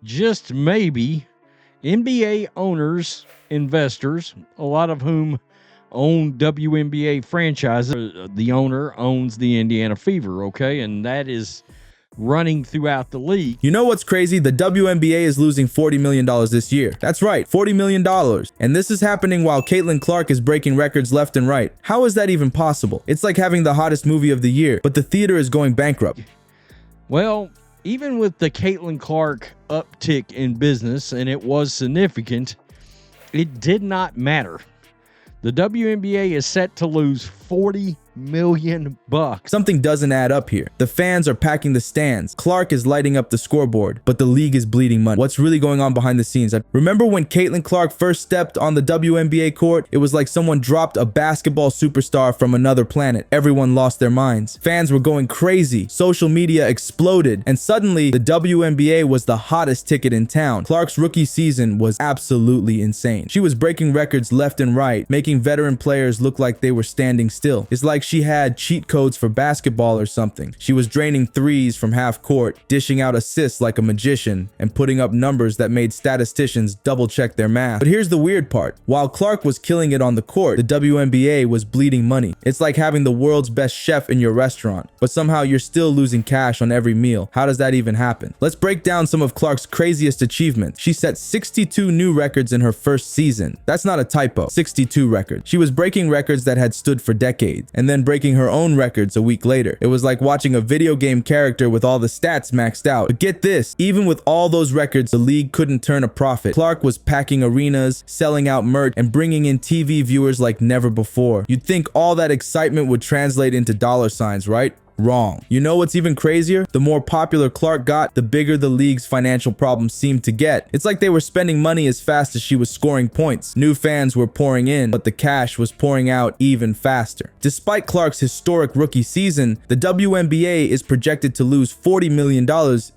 just maybe, NBA owners, investors, a lot of whom own WNBA franchises. The owner owns the Indiana Fever, okay? And that is running throughout the league. You know what's crazy? The WNBA is losing $40 million this year. That's right, $40 million. And this is happening while Caitlin Clark is breaking records left and right. How is that even possible? It's like having the hottest movie of the year, but the theater is going bankrupt. Well, even with the Caitlin Clark uptick in business, and it was significant, it did not matter. The WNBA is set to lose $40 million. Something doesn't add up here. The fans are packing the stands. Clark is lighting up the scoreboard, but the league is bleeding money. What's really going on behind the scenes? Remember when Caitlin Clark first stepped on the WNBA court? It was like someone dropped a basketball superstar from another planet. Everyone lost their minds. Fans were going crazy. Social media exploded, and suddenly the WNBA was the hottest ticket in town. Clark's rookie season was absolutely insane. She was breaking records left and right, making veteran players look like they were standing still. It's like she had cheat codes for basketball or something. She was draining threes from half court, dishing out assists like a magician, and putting up numbers that made statisticians double check their math. But here's the weird part. While Clark was killing it on the court, the WNBA was bleeding money. It's like having the world's best chef in your restaurant, but somehow you're still losing cash on every meal. How does that even happen? Let's break down some of Clark's craziest achievements. She set 62 new records in her first season. That's not a typo. 62 records. She was breaking records that had stood for decades, and then breaking her own records a week later. It was like watching a video game character with all the stats maxed out. But get this, even with all those records, the league couldn't turn a profit. Clark was packing arenas, selling out merch, and bringing in TV viewers like never before. You'd think all that excitement would translate into dollar signs, right? Wrong. You know what's even crazier? The more popular Clark got, the bigger the league's financial problems seemed to get. It's like they were spending money as fast as she was scoring points. New fans were pouring in, but the cash was pouring out even faster. Despite Clark's historic rookie season, the WNBA is projected to lose $40 million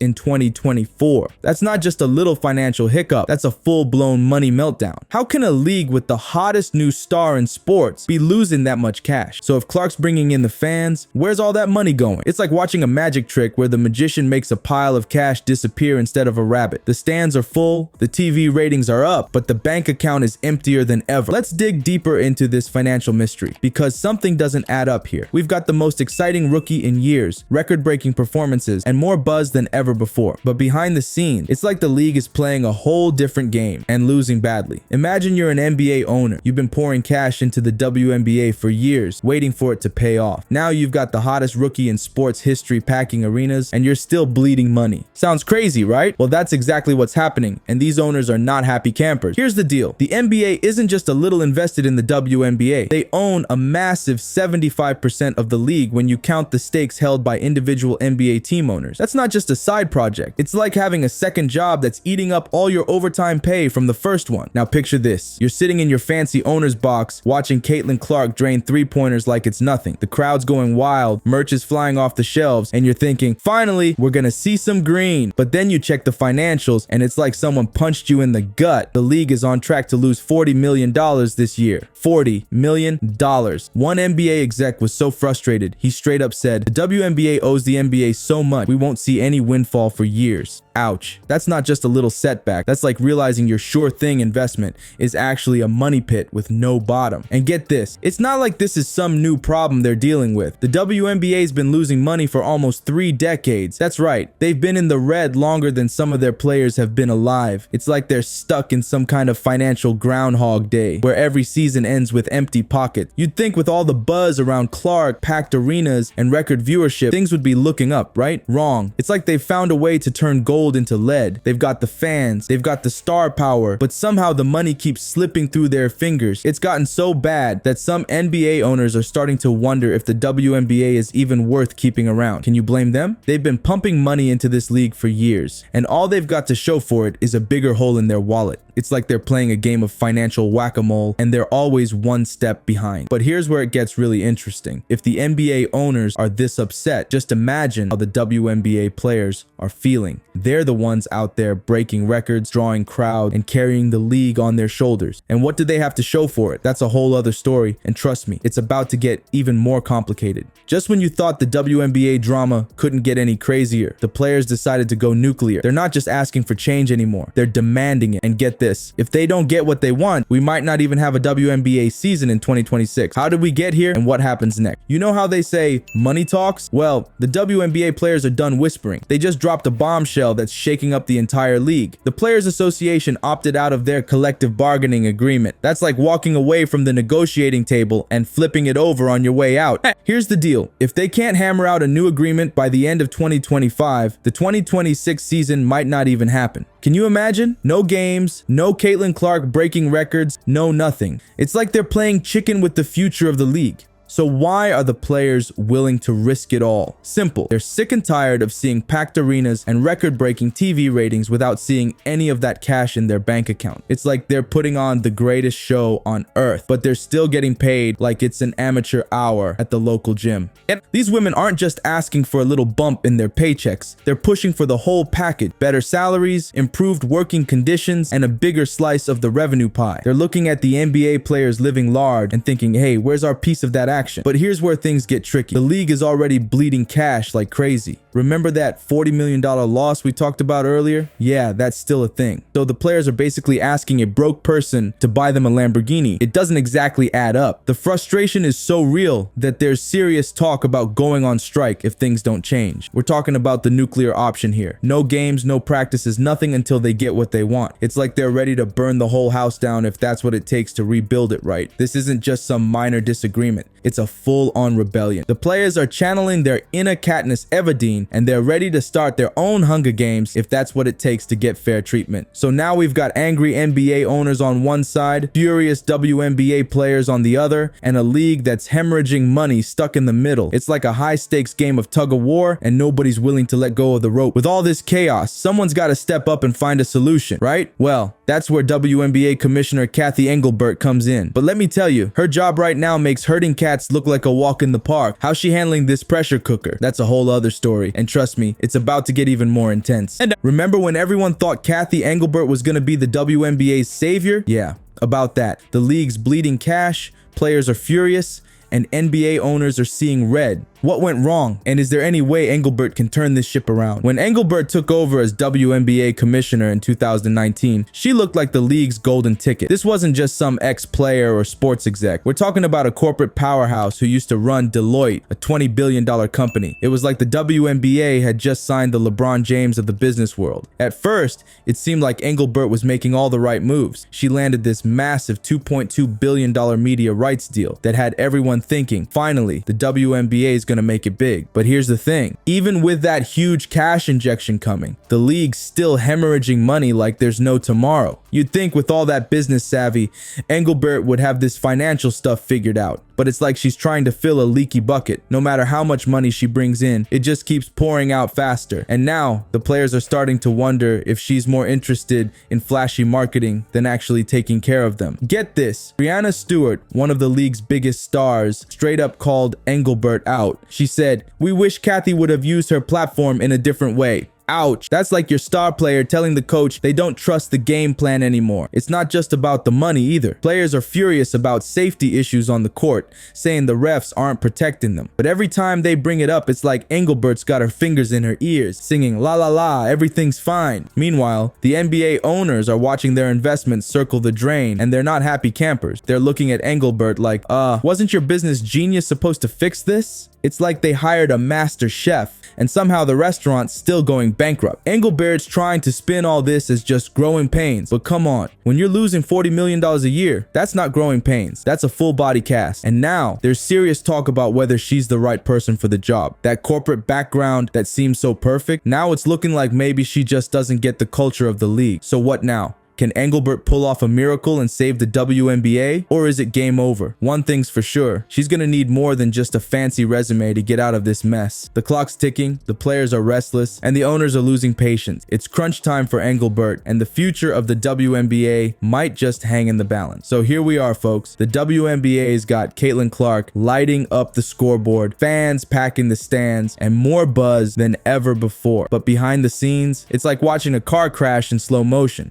in 2024. That's not just a little financial hiccup, that's a full-blown money meltdown. How can a league with the hottest new star in sports be losing that much cash? So if Clark's bringing in the fans, where's all that money going? It's like watching a magic trick where the magician makes a pile of cash disappear instead of a rabbit. The stands are full, the TV ratings are up, but the bank account is emptier than ever. Let's dig deeper into this financial mystery, because something doesn't add up here. We've got the most exciting rookie in years, record-breaking performances, and more buzz than ever before. But behind the scenes, it's like the league is playing a whole different game and losing badly. Imagine you're an NBA owner. You've been pouring cash into the WNBA for years, waiting for it to pay off. Now you've got the hottest rookie in sports history packing arenas, and you're still bleeding money. Sounds crazy, right? Well, that's exactly what's happening, and these owners are not happy campers. Here's the deal. The NBA isn't just a little invested in the WNBA. They own a massive 75% of the league when you count the stakes held by individual NBA team owners. That's not just a side project. It's like having a second job that's eating up all your overtime pay from the first one. Now picture this. You're sitting in your fancy owner's box watching Caitlin Clark drain three-pointers like it's nothing. The crowd's going wild, merch is flying off the shelves, and you're thinking, finally, we're gonna see some green. But then you check the financials, and it's like someone punched you in the gut. The league is on track to lose $40 million this year. $40 million. One NBA exec was so frustrated, he straight up said, the WNBA owes the NBA so much, we won't see any windfall for years. Ouch. That's not just a little setback. That's like realizing your sure thing investment is actually a money pit with no bottom. And get this, it's not like this is some new problem they're dealing with. The WNBA's been losing money for almost 3 decades. That's right, they've been in the red longer than some of their players have been alive. It's like they're stuck in some kind of financial Groundhog Day, where every season ends with empty pockets. You'd think with all the buzz around Clark, packed arenas, and record viewership, things would be looking up, right? Wrong. It's like they've found a way to turn gold into lead. They've got the fans, they've got the star power, but somehow the money keeps slipping through their fingers. It's gotten so bad that some NBA owners are starting to wonder if the WNBA is even worth keeping around. Can you blame them? They've been pumping money into this league for years, and all they've got to show for it is a bigger hole in their wallet. It's like they're playing a game of financial whack-a-mole, and they're always one step behind. But here's where it gets really interesting. If the NBA owners are this upset, just imagine how the WNBA players are feeling. They're the ones out there breaking records, drawing crowd, and carrying the league on their shoulders. And what do they have to show for it? That's a whole other story, and trust me, it's about to get even more complicated. Just when you thought thought the WNBA drama couldn't get any crazier. The players decided to go nuclear. They're not just asking for change anymore. They're demanding it. And get this, if they don't get what they want, we might not even have a WNBA season in 2026. How did we get here and what happens next? You know how they say money talks? Well, the WNBA players are done whispering. They just dropped a bombshell that's shaking up the entire league. The Players Association opted out of their collective bargaining agreement. That's like walking away from the negotiating table and flipping it over on your way out. Here's the deal. If they can't hammer out a new agreement by the end of 2025, the 2026 season might not even happen. Can you imagine? No games, no Caitlin Clark breaking records, no nothing. It's like they're playing chicken with the future of the league. So why are the players willing to risk it all? Simple. They're sick and tired of seeing packed arenas and record-breaking TV ratings without seeing any of that cash in their bank account. It's like they're putting on the greatest show on earth, but they're still getting paid like it's an amateur hour at the local gym. And these women aren't just asking for a little bump in their paychecks. They're pushing for the whole package. Better salaries, improved working conditions, and a bigger slice of the revenue pie. They're looking at the NBA players living large and thinking, hey, where's our piece of that action? But here's where things get tricky. The league is already bleeding cash like crazy. Remember that $40 million loss we talked about earlier? Yeah, that's still a thing. So the players are basically asking a broke person to buy them a Lamborghini. It doesn't exactly add up. The frustration is so real that there's serious talk about going on strike if things don't change. We're talking about the nuclear option here. No games, no practices, nothing until they get what they want. It's like they're ready to burn the whole house down if that's what it takes to rebuild it right. This isn't just some minor disagreement. It's a full-on rebellion. The players are channeling their inner Katniss Everdeen, and they're ready to start their own Hunger Games if that's what it takes to get fair treatment. So now we've got angry NBA owners on one side, furious WNBA players on the other, and a league that's hemorrhaging money stuck in the middle. It's like a high-stakes game of tug-of-war, and nobody's willing to let go of the rope. With all this chaos, someone's got to step up and find a solution, right? Well, that's where WNBA Commissioner Cathy Engelbert comes in. But let me tell you, her job right now makes herding cats look like a walk in the park. How's she handling this pressure cooker? That's a whole other story. And trust me, it's about to get even more intense. And remember when everyone thought Cathy Engelbert was going to be the WNBA's savior? Yeah, about that. The league's bleeding cash, players are furious, and NBA owners are seeing red. What went wrong? And is there any way Engelbert can turn this ship around? When Engelbert took over as WNBA commissioner in 2019, she looked like the league's golden ticket. This wasn't just some ex-player or sports exec. We're talking about a corporate powerhouse who used to run Deloitte, a $20 billion company. It was like the WNBA had just signed the LeBron James of the business world. At first, it seemed like Engelbert was making all the right moves. She landed this massive $2.2 billion media rights deal that had everyone thinking, finally, the WNBA is going to make it big. But here's the thing. Even with that huge cash injection coming, the league's still hemorrhaging money like there's no tomorrow. You'd think with all that business savvy, Engelbert would have this financial stuff figured out. But it's like she's trying to fill a leaky bucket. No matter how much money she brings in, it just keeps pouring out faster. And now the players are starting to wonder if she's more interested in flashy marketing than actually taking care of them. Get this, Brianna Stewart, one of the league's biggest stars, straight up called Engelbert out. She said, "We wish Cathy would have used her platform in a different way." Ouch. That's like your star player telling the coach they don't trust the game plan anymore. It's not just about the money either. Players are furious about safety issues on the court, saying the refs aren't protecting them. But every time they bring it up, it's like Engelbert's got her fingers in her ears, singing la la la, everything's fine. Meanwhile, the NBA owners are watching their investments circle the drain, and they're not happy campers. They're looking at Engelbert like, wasn't your business genius supposed to fix this? It's like they hired a master chef, and somehow the restaurant's still going bankrupt. Engelbert's trying to spin all this as just growing pains, but come on, when you're losing $40 million a year, that's not growing pains, that's a full body cast. And now, there's serious talk about whether she's the right person for the job. That corporate background that seems so perfect, now it's looking like maybe she just doesn't get the culture of the league. So what now? Can Engelbert pull off a miracle and save the WNBA? Or is it game over? One thing's for sure, she's gonna need more than just a fancy resume to get out of this mess. The clock's ticking, the players are restless, and the owners are losing patience. It's crunch time for Engelbert, and the future of the WNBA might just hang in the balance. So here we are, folks. The WNBA's got Caitlin Clark lighting up the scoreboard, fans packing the stands, and more buzz than ever before. But behind the scenes, it's like watching a car crash in slow motion.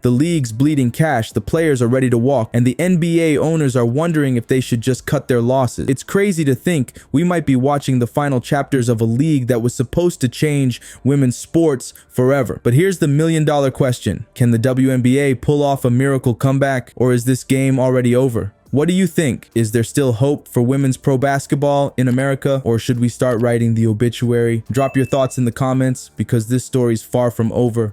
The The league's bleeding cash, the players are ready to walk, and the NBA owners are wondering if they should just cut their losses. It's crazy to think we might be watching the final chapters of a league that was supposed to change women's sports forever. But here's the million-dollar question. Can the WNBA pull off a miracle comeback, or is this game already over? What do you think? Is there still hope for women's pro basketball in America, or should we start writing the obituary? Drop your thoughts in the comments, because this story's far from over.